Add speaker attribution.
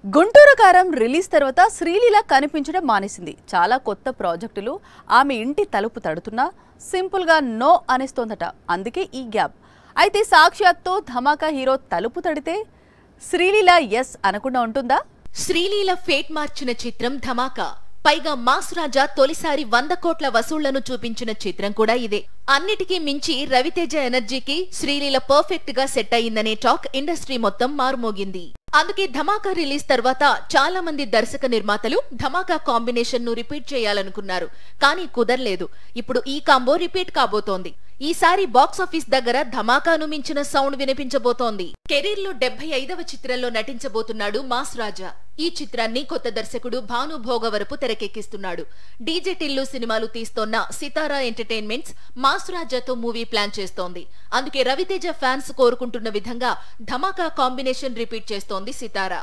Speaker 1: గుంటూరు కారం రిలీజ్ తర్వాత శ్రీలీల కనిపించడం మానేసింది. చాలా కొత్త ప్రాజెక్టులు ఆమె ఇంటి తలుపు తడుతున్నా సింపుల్ గా నో అనేస్తోందట. అందుకే ఈ గ్యాప్. అయితే సాక్షాత్తో ధమాకా హీరో తలుపు తడితే శ్రీలీల ఎస్ అనకుండా ఉంటుందా?
Speaker 2: శ్రీలీల ఫేట్ మార్చిన చిత్రం ధమాకా. పైగా మాస్ రాజా తొలిసారి 100 కోట్ల వసూళ్లను చూపించిన చిత్రం కూడా ఇదే. అన్నిటికీ మించి రవితేజ ఎనర్జీకి శ్రీలీల పర్ఫెక్ట్ గా సెట్ అయిందనే టాక్ ఇండస్ట్రీ మొత్తం మారుమోగింది. అందుకే ధమాకా రిలీజ్ తర్వాత చాలా మంది దర్శక నిర్మాతలు ధమాకా కాంబినేషన్ ను రిపీట్ చేయాలనుకున్నారు. కానీ కుదరలేదు. ఇప్పుడు ఈ కాంబో రిపీట్ కాబోతోంది. ఈసారి బాక్సాఫీస్ దగ్గర ధమాకాను మించిన సౌండ్ వినిపించబోతోంది. కెరీర్ లో 75వ చిత్రంలో నటించబోతున్నాడు మాస్ రాజా. ఈ చిత్రాన్ని కొత్త దర్శకుడు భాను భోగవరపు తెరకెక్కిస్తున్నాడు. డీజే టిల్లు సినిమాలు తీస్తోన్న సితారా ఎంటర్టైన్మెంట్స్ మాస్ రాజాతో మూవీ ప్లాన్ చేస్తోంది. అందుకే రవితేజ ఫ్యాన్స్ కోరుకుంటున్న విధంగా ధమాకా కాంబినేషన్ రిపీట్ చేస్తోంది సితారా.